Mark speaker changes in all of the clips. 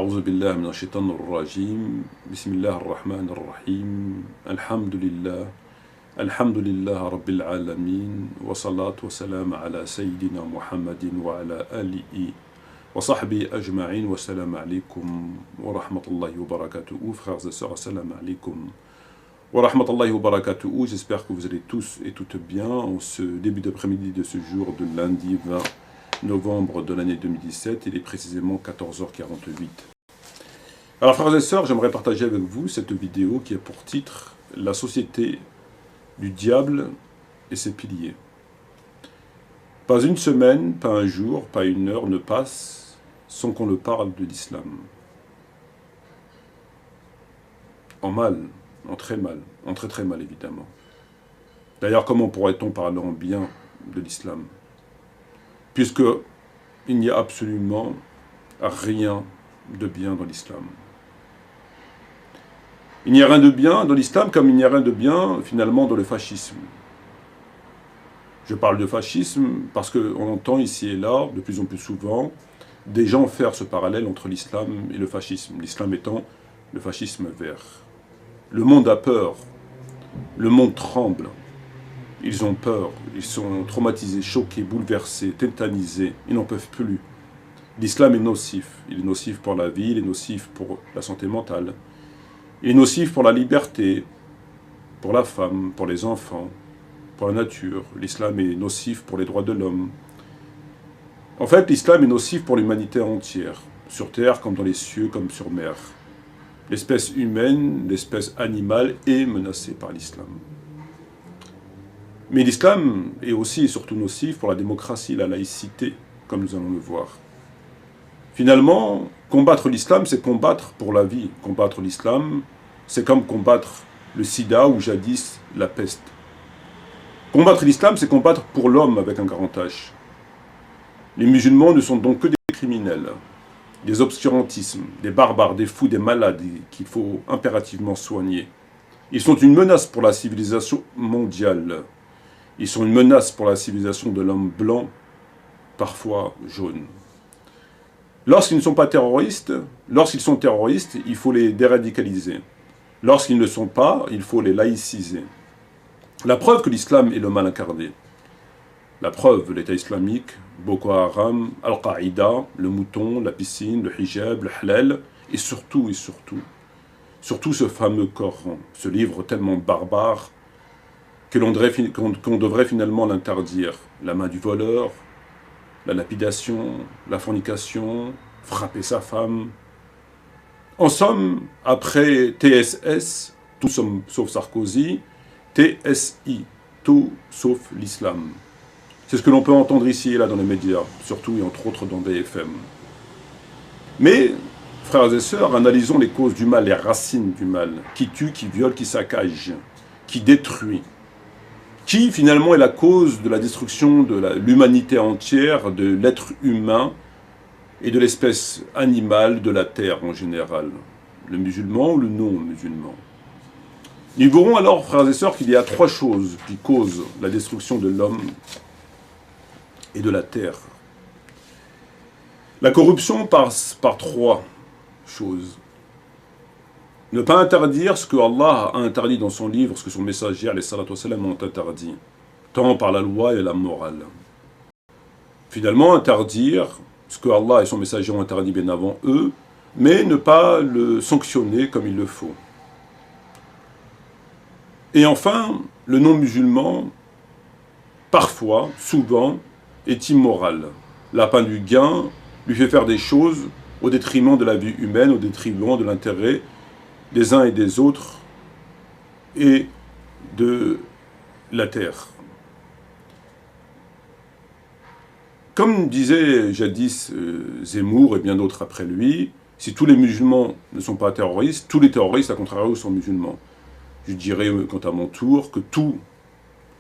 Speaker 1: أعوذ بالله من الشيطان الرجيم بسم الله الرحمن الرحيم الحمد لله رب العالمين والصلاة والسلام على سيدنا محمد وعلى آله وصحبه أجمعين والسلام عليكم ورحمة الله وبركاته. Frères et sœurs, assalamu alaikum wa rahmatullahi wa barakatuh. J'espère que vous allez tous et toutes bien en ce début d'après-midi de ce jour de lundi 20 novembre de l'année 2017, il est précisément 14h48. Alors frères et sœurs, j'aimerais partager avec vous cette vidéo qui a pour titre « La société du diable et ses piliers ». Pas une semaine, pas un jour, pas une heure ne passe sans qu'on ne parle de l'islam. En mal, en très mal, en très très mal évidemment. D'ailleurs, comment pourrait-on parler en bien de l'islam ? Puisque il n'y a absolument rien de bien dans l'islam. Il n'y a rien de bien dans l'islam comme il n'y a rien de bien finalement dans le fascisme. Je parle de fascisme parce qu'on entend ici et là, de plus en plus souvent, des gens faire ce parallèle entre l'islam et le fascisme. L'islam étant le fascisme vert. Le monde a peur, le monde tremble. Ils ont peur, ils sont traumatisés, choqués, bouleversés, tétanisés, ils n'en peuvent plus. L'islam est nocif. Il est nocif pour la vie, il est nocif pour la santé mentale. Il est nocif pour la liberté, pour la femme, pour les enfants, pour la nature. L'islam est nocif pour les droits de l'homme. En fait, l'islam est nocif pour l'humanité entière, sur terre comme dans les cieux, comme sur mer. L'espèce humaine, l'espèce animale est menacée par l'islam. Mais l'islam est aussi et surtout nocif pour la démocratie, la laïcité, comme nous allons le voir. Finalement, combattre l'islam, c'est combattre pour la vie. Combattre l'islam, c'est comme combattre le sida ou jadis la peste. Combattre l'islam, c'est combattre pour l'homme avec un grand H. Les musulmans ne sont donc que des criminels, des obscurantismes, des barbares, des fous, des malades qu'il faut impérativement soigner. Ils sont une menace pour la civilisation mondiale. Ils sont une menace pour la civilisation de l'homme blanc, parfois jaune. Lorsqu'ils ne sont pas terroristes, lorsqu'ils sont terroristes, il faut les déradicaliser. Lorsqu'ils ne le sont pas, il faut les laïciser. La preuve que l'islam est le mal incarné. La preuve, l'État islamique, Boko Haram, Al-Qaïda, le mouton, la piscine, le hijab, le halal, et surtout ce fameux Coran, ce livre tellement barbare, qu'on devrait finalement l'interdire. La main du voleur, la lapidation, la fornication, frapper sa femme. En somme, après TSS, tout sauf Sarkozy, TSI, tout sauf l'islam. C'est ce que l'on peut entendre ici et là dans les médias, surtout et entre autres dans BFM. Mais, frères et sœurs, analysons les causes du mal, les racines du mal, qui tue, qui viole, qui saccage, qui détruit. Qui finalement est la cause de la destruction de l'humanité entière, de l'être humain et de l'espèce animale de la terre en général, le musulman ou le non-musulman. Nous verrons alors, frères et sœurs, qu'il y a trois choses qui causent la destruction de l'homme et de la terre. La corruption passe par trois choses. Ne pas interdire ce que Allah a interdit dans son livre, ce que son messager, alayhi salatu wassalam, ont interdit, tant par la loi et la morale. Finalement, interdire ce que Allah et son messager ont interdit bien avant eux, mais ne pas le sanctionner comme il le faut. Et enfin, le non-musulman, parfois, souvent, est immoral. L'appât du gain lui fait faire des choses au détriment de la vie humaine, au détriment de l'intérêt des uns et des autres, et de la terre. Comme disait jadis Zemmour et bien d'autres après lui, si tous les musulmans ne sont pas terroristes, tous les terroristes, à contrario, sont musulmans. Je dirais, quant à mon tour, que tous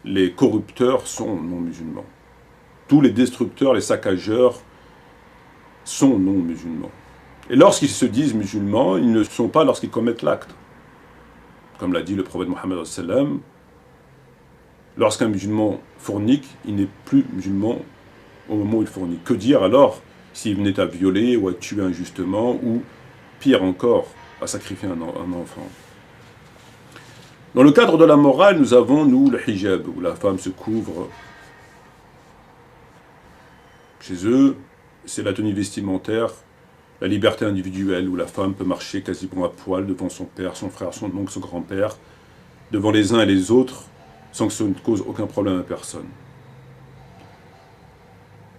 Speaker 1: les corrupteurs sont non-musulmans. Tous les destructeurs, les saccageurs sont non-musulmans. Et lorsqu'ils se disent musulmans, ils ne le sont pas lorsqu'ils commettent l'acte. Comme l'a dit le prophète Mohammed sallallahu alayhi wa sallam, lorsqu'un musulman fornique, il n'est plus musulman au moment où il fornique. Que dire alors s'il venait à violer ou à tuer injustement ou pire encore, à sacrifier un enfant. Dans le cadre de la morale, nous avons, nous, le hijab, où la femme se couvre. Chez eux, c'est la tenue vestimentaire, la liberté individuelle, où la femme peut marcher quasiment à poil devant son père, son frère, son oncle, son grand-père, devant les uns et les autres, sans que ça ne cause aucun problème à personne.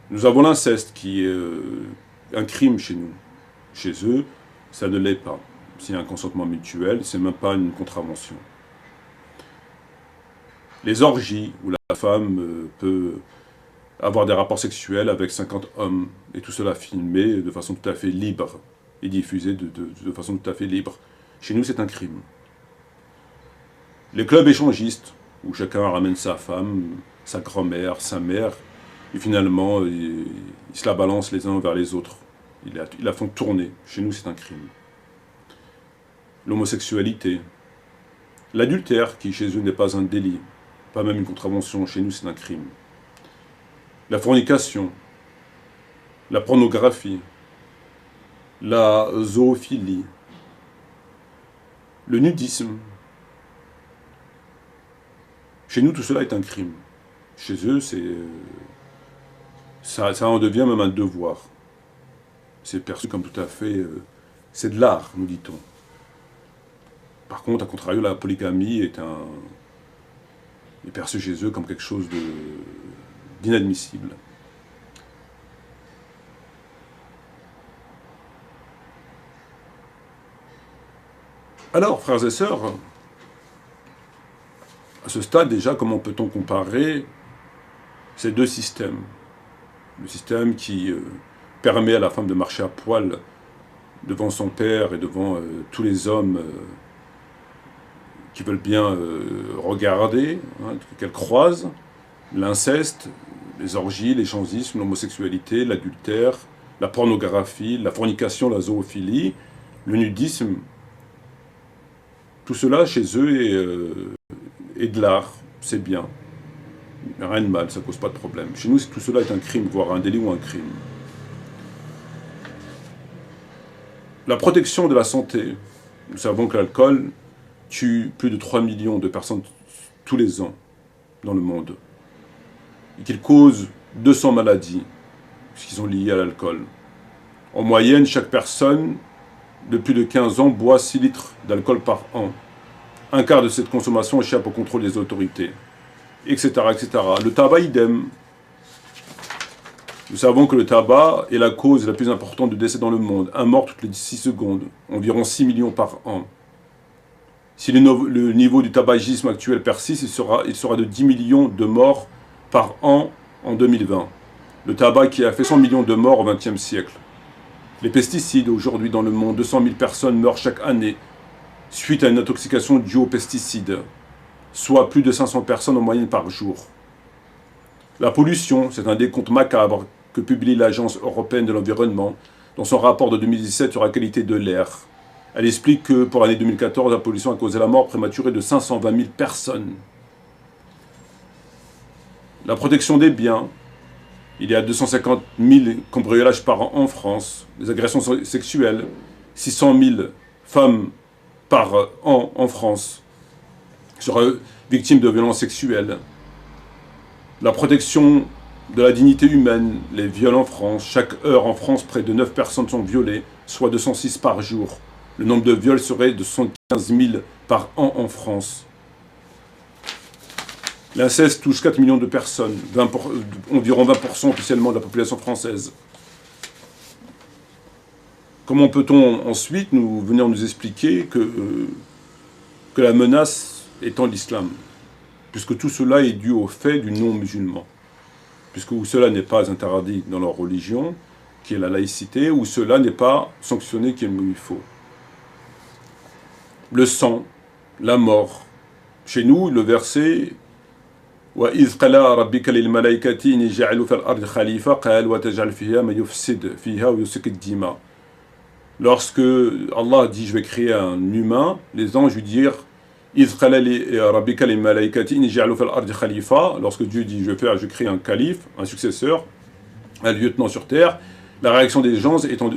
Speaker 1: Nous avons l'inceste, qui est un crime chez nous. Chez eux, ça ne l'est pas. S'il y a un consentement mutuel, c'est même pas une contravention. Les orgies, où la femme peut avoir des rapports sexuels avec 50 hommes, et tout cela filmé de façon tout à fait libre, et diffusé de façon tout à fait libre. Chez nous, c'est un crime. Les clubs échangistes, où chacun ramène sa femme, sa grand-mère, sa mère, et finalement, ils se la balancent les uns vers les autres. Ils la font tourner. Chez nous, c'est un crime. L'homosexualité. L'adultère, qui chez eux n'est pas un délit, pas même une contravention, chez nous, c'est un crime. La fornication, la pornographie, la zoophilie, le nudisme. Chez nous, tout cela est un crime. Chez eux, ça en devient même un devoir. C'est perçu comme tout à fait... c'est de l'art, nous dit-on. Par contre, à contrario, la polygamie est perçue chez eux comme quelque chose d'inadmissible. Alors, frères et sœurs, à ce stade déjà, comment peut-on comparer ces deux systèmes? Le système qui permet à la femme de marcher à poil devant son père et devant tous les hommes qui veulent bien regarder, hein, qu'elle croise, l'inceste, les orgies, l'échangisme, l'homosexualité, l'adultère, la pornographie, la fornication, la zoophilie, le nudisme. Tout cela, chez eux, est de l'art, c'est bien. Rien de mal, ça ne cause pas de problème. Chez nous, tout cela est un crime, voire un délit ou un crime. La protection de la santé. Nous savons que l'alcool tue plus de 3 millions de personnes tous les ans dans le monde. Et qu'il cause 200 maladies qui sont liées à l'alcool. En moyenne, chaque personne de plus de 15 ans boit 6 litres d'alcool par an. Un quart de cette consommation échappe au contrôle des autorités, etc., etc. Le tabac, idem. Nous savons que le tabac est la cause la plus importante de décès dans le monde. Un mort toutes les 6 secondes, environ 6 millions par an. Si le niveau du tabagisme actuel persiste, il sera de 10 millions de morts par an en 2020. Le tabac qui a fait 100 millions de morts au XXe siècle. Les pesticides, aujourd'hui dans le monde, 200 000 personnes meurent chaque année suite à une intoxication due aux pesticides, soit plus de 500 personnes en moyenne par jour. La pollution, c'est un décompte macabre que publie l'Agence européenne de l'environnement dans son rapport de 2017 sur la qualité de l'air. Elle explique que pour l'année 2014, la pollution a causé la mort prématurée de 520 000 personnes. La protection des biens. Il y a 250 000 cambriolages par an en France. Les agressions sexuelles. 600 000 femmes par an en France seraient victimes de violences sexuelles. La protection de la dignité humaine. Les viols en France. Chaque heure en France, près de 9 personnes sont violées, soit 206 par jour. Le nombre de viols serait de 75 000 par an en France. L'inceste touche 4 millions de personnes, environ 20% officiellement de la population française. Comment peut-on ensuite venir nous expliquer que la menace étant l'islam, puisque tout cela est dû au fait du non-musulman, puisque où cela n'est pas interdit dans leur religion, qui est la laïcité, où cela n'est pas sanctionné comme il faut. Le sang, la mort. Chez nous, le verset وَإِذْ قَالَ رَبِّكَ لِلْمَلَائِكَةِ إِنِّي جَاعِلٌ فِي الْأَرْضِ خَلِيفَةً قَالَ وَتَجْعَلُ فِيهَا مَن يُفْسِدُ فِيهَا وَيُسْفِكُ الدِّمَاءَ. Lorsque Allah dit je vais créer un humain, les anges lui dirent إِذْ قَالَ رَبِّكَ لِلْمَلَائِكَةِ إِنِّي جَاعِلٌ فِي الْأَرْضِ خَلِيفَةً. Lorsque Dieu dit je crée un calife, un successeur, un lieutenant sur terre, La réaction des anges étant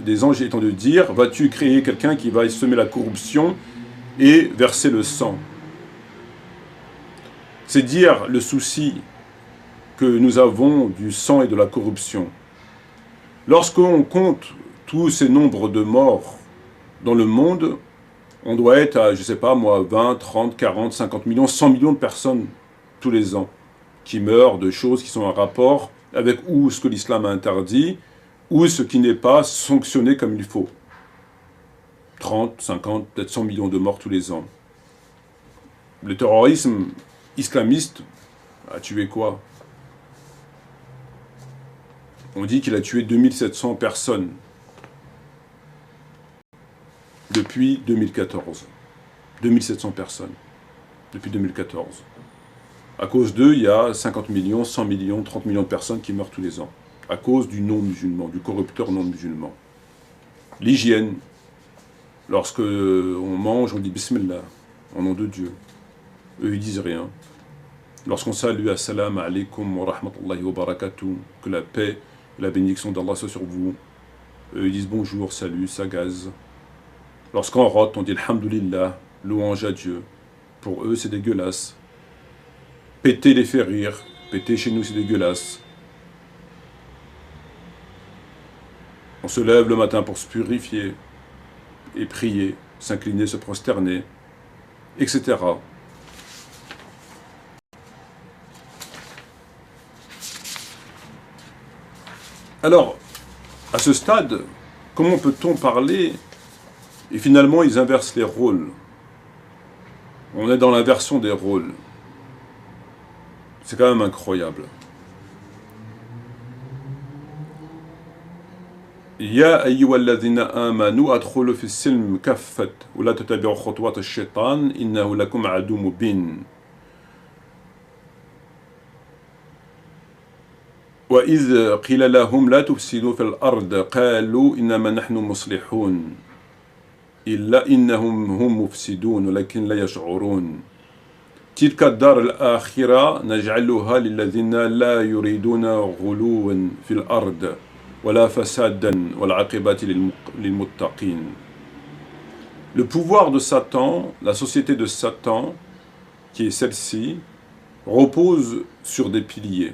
Speaker 1: de dire, vas-tu créer quelqu'un qui va semer la corruption et verser le sang? C'est dire le souci que nous avons du sang et de la corruption. Lorsqu'on compte tous ces nombres de morts dans le monde, on doit être à, je ne sais pas moi, 20, 30, 40, 50 millions, 100 millions de personnes tous les ans qui meurent de choses qui sont en rapport avec ou ce que l'islam a interdit, ou ce qui n'est pas sanctionné comme il faut. 30, 50, peut-être 100 millions de morts tous les ans. Le terrorisme islamiste a tué quoi? On dit qu'il a tué 2700 personnes depuis 2014. 2700 personnes depuis 2014. À cause d'eux, il y a 50 millions, 100 millions, 30 millions de personnes qui meurent tous les ans. À cause du non-musulman, du corrupteur non-musulman. L'hygiène. Lorsque on mange, on dit Bismillah, au nom de Dieu. Eux, ils disent rien. Lorsqu'on salue Assalamu alaikum wa rahmatullahi wa barakatuh, que la paix et la bénédiction d'Allah soit sur vous, eux, ils disent bonjour, salut, sagaz. Lorsqu'on rote, on dit Alhamdulillah, louange à Dieu. Pour eux, c'est dégueulasse. Péter les fait rire. Péter chez nous, c'est dégueulasse. On se lève le matin pour se purifier et prier, s'incliner, se prosterner, etc. Alors, à ce stade, comment peut-on parler? Et finalement, ils inversent les rôles. On est dans l'inversion des rôles. C'est quand même incroyable. يا أيها الذين آمنوا أدخلوا في السلم كافة ولا تتبعوا خطوات الشيطان إنه لكم عدو مبين وإذ قيل لهم لا تفسدوا في الأرض قالوا إنما نحن مصلحون إلا إنهم هم مفسدون ولكن لا يشعرون تلك الدار الآخرة نجعلها للذين لا يريدون غلوا في الأرض ولا فسادا والعاقبة للمتقين. Le pouvoir de Satan, la société de Satan, qui est celle-ci, repose sur des piliers.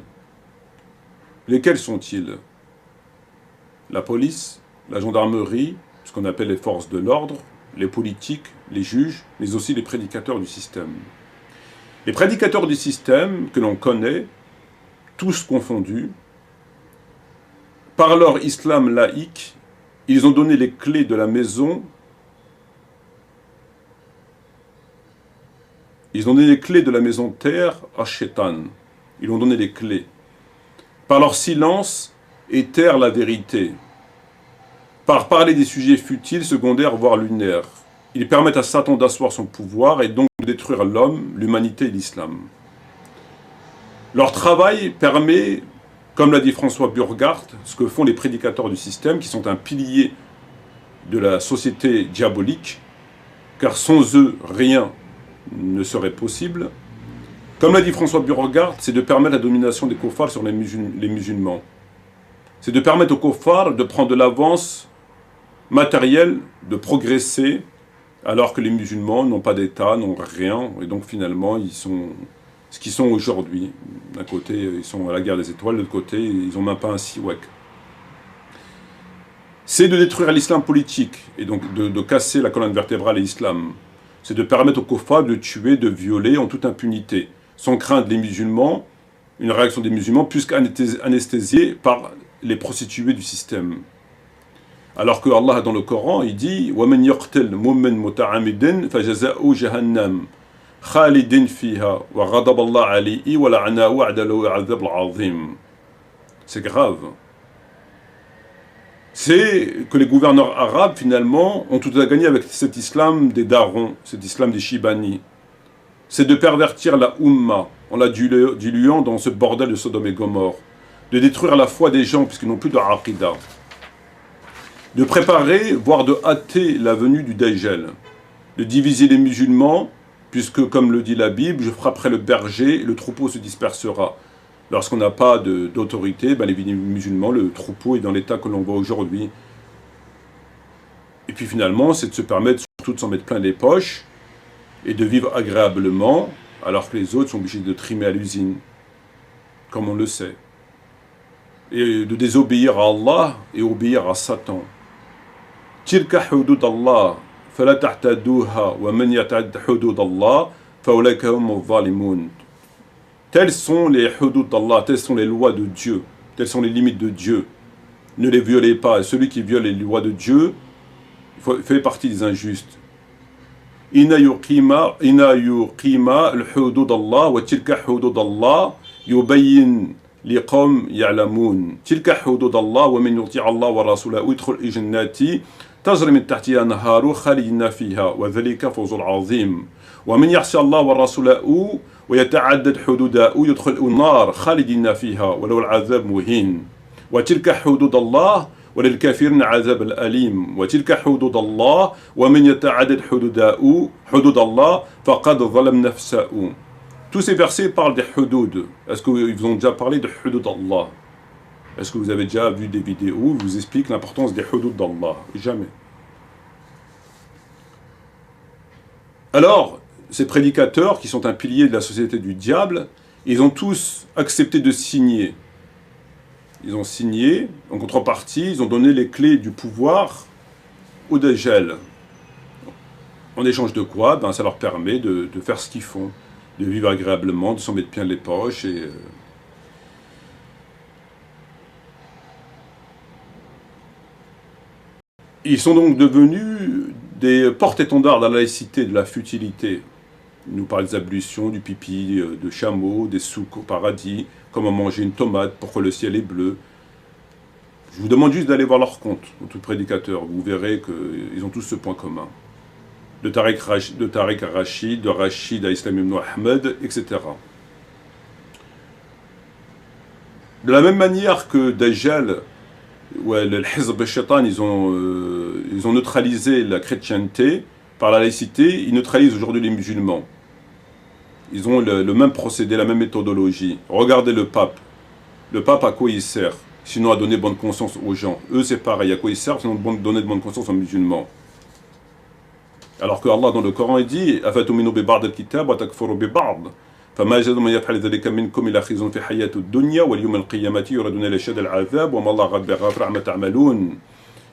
Speaker 1: Lesquels sont-ils? La police, la gendarmerie, ce qu'on appelle les forces de l'ordre, les politiques, les juges, mais aussi les prédicateurs du système. Les prédicateurs du système que l'on connaît, tous confondus, par leur islam laïque, ils ont donné les clés de la maison. Ils ont donné les clés de la maison terre à Shaitan. Ils ont donné les clés. Par leur silence et taire la vérité. Par parler des sujets futiles, secondaires, voire lunaires. Ils permettent à Satan d'asseoir son pouvoir et donc de détruire l'homme, l'humanité et l'islam. Leur travail permet, comme l'a dit François Burghardt, ce que font les prédicateurs du système, qui sont un pilier de la société diabolique, car sans eux, rien ne serait possible. Comme l'a dit François Burghardt, c'est de permettre la domination des kofars sur les musulmans. C'est de permettre aux kofars de prendre de l'avance matérielle, de progresser, alors que les musulmans n'ont pas d'État, n'ont rien, et donc finalement ils sont ce qu'ils sont aujourd'hui. D'un côté, ils sont à la guerre des étoiles, de l'autre côté, ils n'ont même pas un siwak. C'est de détruire l'islam politique, et donc de casser la colonne vertébrale de l'islam. C'est de permettre aux kofars de tuer, de violer en toute impunité, sans craindre les musulmans, une réaction des musulmans, plus qu'anesthésiés par les prostituées du système. Alors que Allah, dans le Coran, il dit « وَمَنْ يَقْتَلْ مُؤْمِنًا مُتَعَمِّدًا فَجَزَاؤُهُ جَهَنَّمَ خَالِدٍ فِيهَا وَغَضَبَ اللَّهُ عَلَيْهِ وَلَعَنَهُ وَأَعَدَّ لَهُ عَذَابًا عَظِيمًا » C'est grave. C'est que les gouverneurs arabes, finalement, ont tout à gagner avec cet islam des darons, cet islam des shibani. C'est de pervertir la Ummah, en la diluant dans ce bordel de Sodome et Gomorre, de détruire la foi des gens, puisqu'ils n'ont plus de aqidah, de préparer, voire de hâter la venue du Dajjal, de diviser les musulmans, puisque, comme le dit la Bible, je frapperai le berger et le troupeau se dispersera. Lorsqu'on n'a pas d'autorité, ben les musulmans, le troupeau est dans l'état que l'on voit aujourd'hui. Et puis finalement, c'est de se permettre surtout de s'en mettre plein les poches et de vivre agréablement, alors que les autres sont obligés de trimer à l'usine, comme on le sait. Et de désobéir à Allah et obéir à Satan. Tilka hudud Allah, fala ta'taduha, wa man yata'ad hudud Allah, fa ulaika humuz zalimun. Telles sont les hudud d'Allah, telles sont les lois de Dieu, telles sont les limites de Dieu. Ne les violez pas. Et celui qui viole les lois de Dieu fait partie des injustes. Inna yuqima al-hudud Allah wa tilka hudud Allah yubayyin liqawm ya'lamun. Tilka hudud Allah wa man yuti' Allah wa rasulahu yadkhul jannati tajri min tahtiha anharu khalidina fiha wa dhalika fawzul 'azim. Wa man ya'si Allah wa rasulahu ويتعدد حدوده يدخل النار خالدين فيها ولو العذاب مهين وتلك حدود الله وللكافرين عذاب الأليم وتلك حدود الله ومن يتعدد حدود الله فقد ظلم نفسه. Tous ces versets parlent des hudud. Est-ce qu'ils vous ont déjà parlé de hudud Allah? Est-ce que vous avez déjà vu des vidéos où ils vous expliquent l'importance des hudud d'Allah? Jamais. Alors, ces prédicateurs, qui sont un pilier de la société du diable, ils ont tous accepté de signer. Ils ont signé, en contrepartie, ils ont donné les clés du pouvoir au Dajjal. En échange de quoi? Ben, ça leur permet de faire ce qu'ils font, de vivre agréablement, de s'en mettre plein les poches. Ils sont donc devenus des porte-étendards de la laïcité, de la futilité. Ils nous parlent des ablutions, du pipi de chameau, des souks au paradis, comment manger une tomate, pourquoi le ciel est bleu. Je vous demande juste d'aller voir leur compte, tous les prédicateurs. Vous verrez qu'ils ont tous ce point commun. De Tariq à Rachid, de Rachid à Islam ibn Ahmed, etc. De la même manière que Dajjal, le Hizb al-Shaitan, ils ont neutralisé la chrétienté par la laïcité, ils neutralisent aujourd'hui les musulmans. Ils ont le même procédé, la même méthodologie. Regardez le pape. Le pape, à quoi il sert? Sinon à donner bonne conscience aux gens. Eux, c'est pareil. À quoi ils servent? Sinon à donner de bonne conscience aux musulmans. Alors que Allah, dans le Coran, il dit أَفَتُؤْمِنُوا بِبَعْضِ الْكِتَابِ وَتَكْفُرُوا بِبَعْضٍ فما جزاء من يفعل ذلك منكم إلا خزي في الحياة الدنيا واليوم القيامة يردون إلى أشد العذاب وما الله بغافل عما تعملون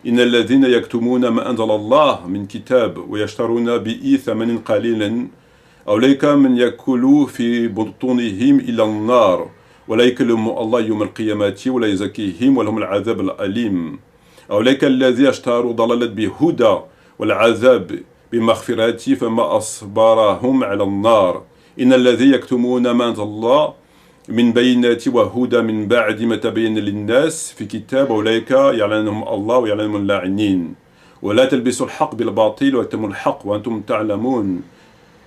Speaker 1: إن الذين يكتمون ما أنزل الله من كتاب ويشترون به ثمنا قليلا أولئك من يأكلوا في بطونهم إلى النار ولا يكلم الله يوم القيامة ولا يزكيهم ولهم العذاب الأليم أولئك الذين اشتروا ضلالة بهدى والعذاب بمغفرة فما أصبرهم على النار إن الذين يكتمون ما أنزل الله من بينات وهدى من بعد ما تبين للناس في كتاب أولئك يعلمهم الله ويعلم اللاعنين ولا تلبسوا الحق بالباطل وتكتموا الحق وأنتم تعلمون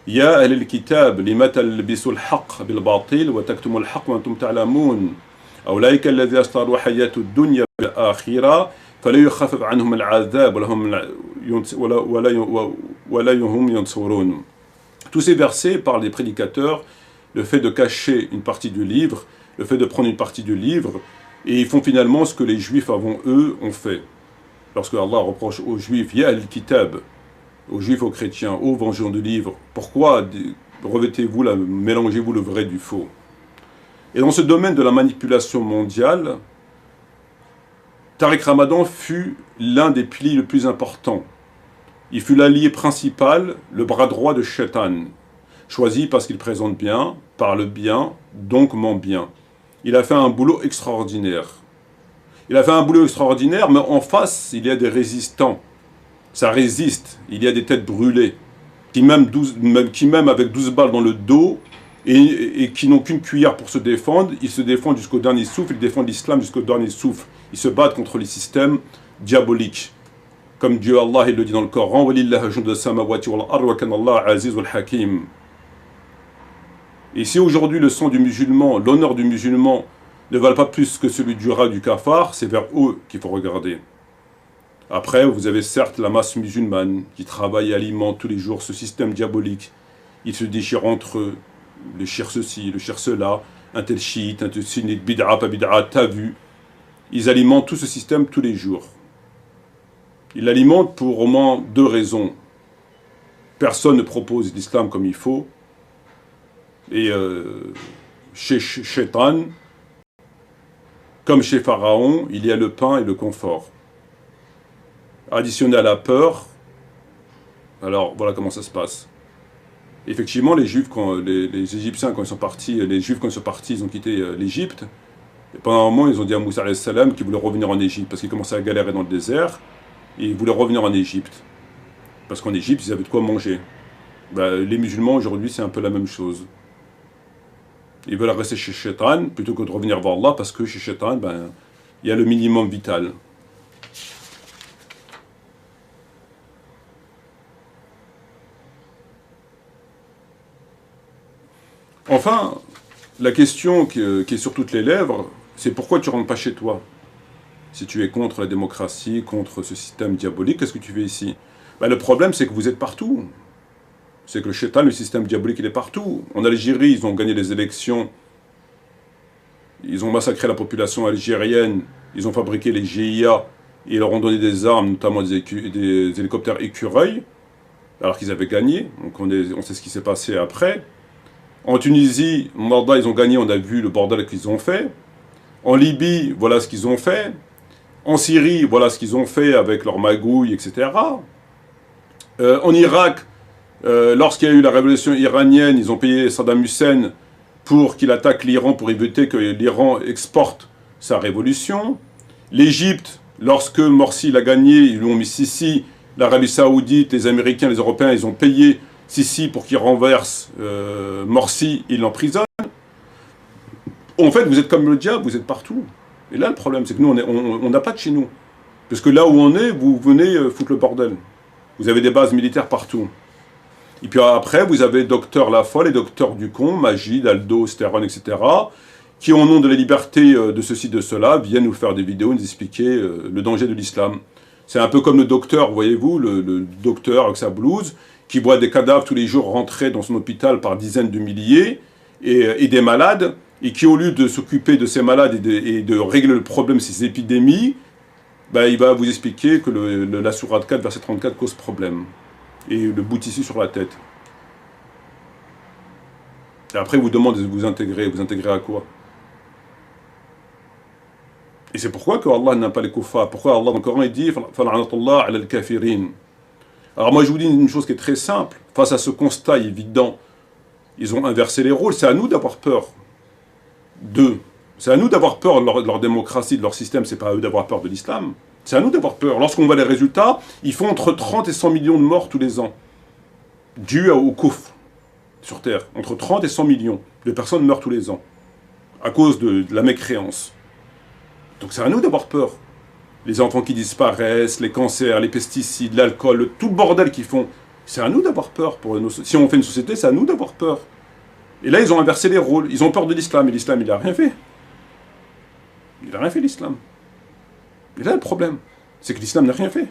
Speaker 1: يا أهل الكتاب لما تلبسوا الحق بالباطل وتكتموا الحق وأنتم تعلمون أولئك الذين اشتروا حياة الدنيا بالآخرة فلا يخفف عنهم العذاب ولا هم ينصرون. Tous ces versets parlent des prédicateurs, le fait de cacher une partie du livre, le fait de prendre une partie du livre, et ils font finalement ce que les juifs avant eux ont fait. Lorsque Allah reproche aux juifs, Ya al-Kitab, aux juifs, aux chrétiens, aux vengeants de livres, pourquoi revêtez-vous, mélangez-vous le vrai du faux? Et dans ce domaine de la manipulation mondiale, Tariq Ramadan fut l'un des piliers les plus importants. Il fut l'allié principal, le bras droit de Shaitan, choisi parce qu'il présente bien, parle bien, donc ment bien. Il a fait un boulot extraordinaire. Il a fait un boulot extraordinaire, mais en face, il y a des résistants. Ça résiste, il y a des têtes brûlées, qui même avec 12 balles dans le dos, et qui n'ont qu'une cuillère pour se défendre, ils se défendent jusqu'au dernier souffle, ils défendent l'islam jusqu'au dernier souffle. Ils se battent contre les systèmes diaboliques. Comme Dieu Allah il le dit dans le Coran, et si aujourd'hui le sang du musulman, l'honneur du musulman ne valent pas plus que celui du rat du cafard, c'est vers eux qu'il faut regarder. Après, vous avez certes la masse musulmane qui travaille et alimente tous les jours ce système diabolique. Ils se déchirent entre eux, le shir ceci, le shir cela, un tel chiite, un tel sunnite, bid'a, pas bid'a, t'as vu. Ils alimentent tout ce système tous les jours. Ils l'alimentent pour au moins deux raisons. Personne ne propose l'islam comme il faut. Et chez Shaitan, comme chez Pharaon, il y a le pain et le confort. Additionné à la peur, alors voilà comment ça se passe. Effectivement, les Juifs, les Égyptiens, quand ils sont partis, les Juifs, quand ils sont partis, ils ont quitté l'Égypte. Et pendant un moment, ils ont dit à Moussa alayhi salam qu'ils voulaient revenir en Égypte, parce qu'ils commençaient à galérer dans le désert, et ils voulaient revenir en Égypte. Parce qu'en Égypte, ils avaient de quoi manger. Ben, les musulmans, aujourd'hui, c'est un peu la même chose. Ils veulent rester chez Shaitan, plutôt que de revenir vers Allah, parce que chez Shaitan, ben, il y a le minimum vital. Enfin, la question qui est sur toutes les lèvres, c'est pourquoi tu ne rentres pas chez toi? Si tu es contre la démocratie, contre ce système diabolique, qu'est-ce que tu fais ici? Ben, le problème, c'est que vous êtes partout. C'est que le Shaitan, le système diabolique, il est partout. En Algérie, ils ont gagné les élections. Ils ont massacré la population algérienne. Ils ont fabriqué les GIA. Et ils leur ont donné des armes, notamment des hélicoptères écureuils, alors qu'ils avaient gagné. Donc on sait ce qui s'est passé après. En Tunisie, Marda, ils ont gagné, on a vu le bordel qu'ils ont fait. En Libye, voilà ce qu'ils ont fait. En Syrie, voilà ce qu'ils ont fait avec leurs magouilles, etc. En Irak, lorsqu'il y a eu la révolution iranienne, ils ont payé Saddam Hussein pour qu'il attaque l'Iran, pour éviter que l'Iran exporte sa révolution. L'Égypte, lorsque Morsi l'a gagné, ils lui ont mis Sisi. L'Arabie Saoudite, les Américains, les Européens, ils ont payé Sisi pour qu'il renverse Morsi, ils l'emprisonnent. En fait, vous êtes comme le diable, vous êtes partout. Et là, le problème, c'est que nous, on n'a pas de chez nous. Parce que là où on est, vous venez foutre le bordel. Vous avez des bases militaires partout. Et puis après, vous avez Docteur Lafolle et Docteur Ducon, Magid, Aldo, Stéron, etc., qui, au nom de la liberté de ceci, de cela, viennent nous faire des vidéos, nous expliquer le danger de l'islam. C'est un peu comme le docteur, voyez-vous, le docteur avec sa blouse, qui voit des cadavres tous les jours rentrer dans son hôpital par dizaines de milliers, et des malades, et qui, au lieu de s'occuper de ces malades et de régler le problème de ces épidémies, ben, il va vous expliquer que la sourate 4, verset 34, cause problème. Et le bout ici sur la tête. Et après, il vous demande de vous intégrer. Vous intégrer à quoi? Et c'est pourquoi que Allah n'aime pas les kuffars. Pourquoi Allah dans le Coran il dit Fal'anatullah ala al-kafirin. Alors moi je vous dis une chose qui est très simple. Face à ce constat évident, ils ont inversé les rôles. C'est à nous d'avoir peur d'eux. C'est à nous d'avoir peur de leur démocratie, de leur système. C'est pas à eux d'avoir peur de l'islam. C'est à nous d'avoir peur. Lorsqu'on voit les résultats, ils font entre 30 et 100 millions de morts tous les ans. Dû au kufr sur Terre. Entre 30 et 100 millions de personnes meurent tous les ans. À cause de la mécréance. Donc c'est à nous d'avoir peur. Les enfants qui disparaissent, les cancers, les pesticides, l'alcool, tout le bordel qu'ils font. C'est à nous d'avoir peur. Si on fait une société, c'est à nous d'avoir peur. Et là, ils ont inversé les rôles. Ils ont peur de l'islam. Et l'islam, il n'a rien fait. Il n'a rien fait, l'islam. Et là, le problème, c'est que l'islam n'a rien fait.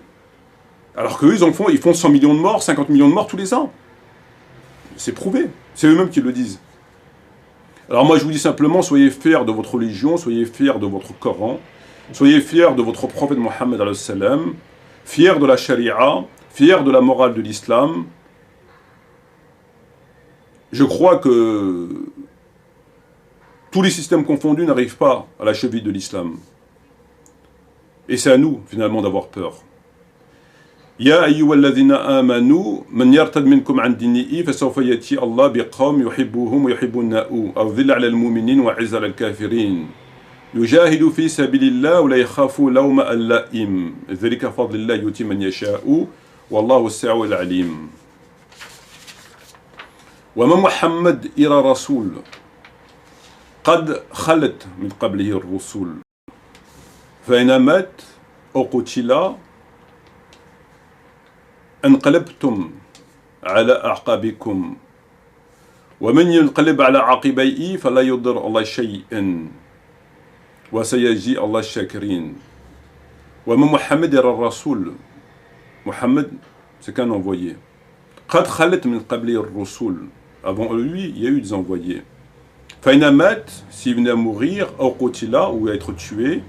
Speaker 1: Alors qu'eux, ils font 100 millions de morts, 50 millions de morts tous les ans. C'est prouvé. C'est eux-mêmes qui le disent. Alors moi, je vous dis simplement, soyez fiers de votre religion, soyez fiers de votre Coran, soyez fiers de votre prophète Mohammed alayhi salam, fiers de la charia, fiers de la morale de l'islam. Je crois que tous les systèmes confondus n'arrivent pas à la cheville de l'islam. Et c'est à nous, finalement, d'avoir peur. يا أيها الذين آمنوا من يرتد منكم عن دينه فسوف يأتي الله بقوم يحبهم ويحبونه أذل على المؤمنين وعز على الكافرين يجاهد في سبيل الله ولا يخاف لوم لائم ذلك فضل الله يؤتي من يشاء والله السميع العليم وما محمد إلى رسول قد خلت من قبله الرسل فإن مات أو قتل انقلبتم على أعقابكم ومن ينقلب على عقبيه فلا يضر الله شيئا وسيجزي الله الشاكرين ومن محمد الرسول Mohammed, c'est qu'un envoyé. قد خلت من قبله الرسل. Avant lui, il y a eu des envoyés. فَإِنَا مَاتْ, s'il venait à mourir, أَوْ قُتِلَ, ou à être tué,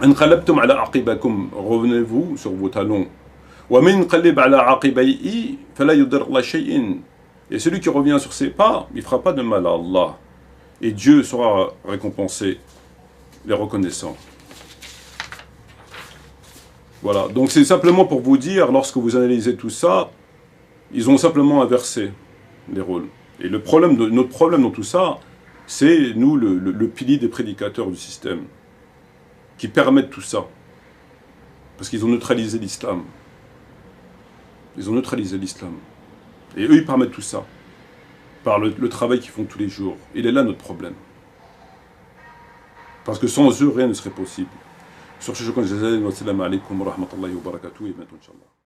Speaker 1: انقلبتم على عقبكم, revenez-vous sur vos talons. ومن ينقلب على عقبيه فلا يضر الله شيء. Et celui qui revient sur ses pas, il ne fera pas de mal à Allah. Et Dieu sera récompensé les reconnaissants. Voilà, donc c'est simplement pour vous dire, lorsque vous analysez tout ça, ils ont simplement inversé les rôles. Et le problème notre problème dans tout ça, c'est nous, le pilier des prédicateurs du système, qui permettent tout ça. Parce qu'ils ont neutralisé l'islam. Ils ont neutralisé l'islam. Et eux, ils permettent tout ça. Par le travail qu'ils font tous les jours. Il est là notre problème. Parce que sans eux, rien ne serait possible. Sur ce, je vous remercie. Wassalamu alaikum wa rahmatullahi wa barakatuh. Et bientôt, Inch'Allah.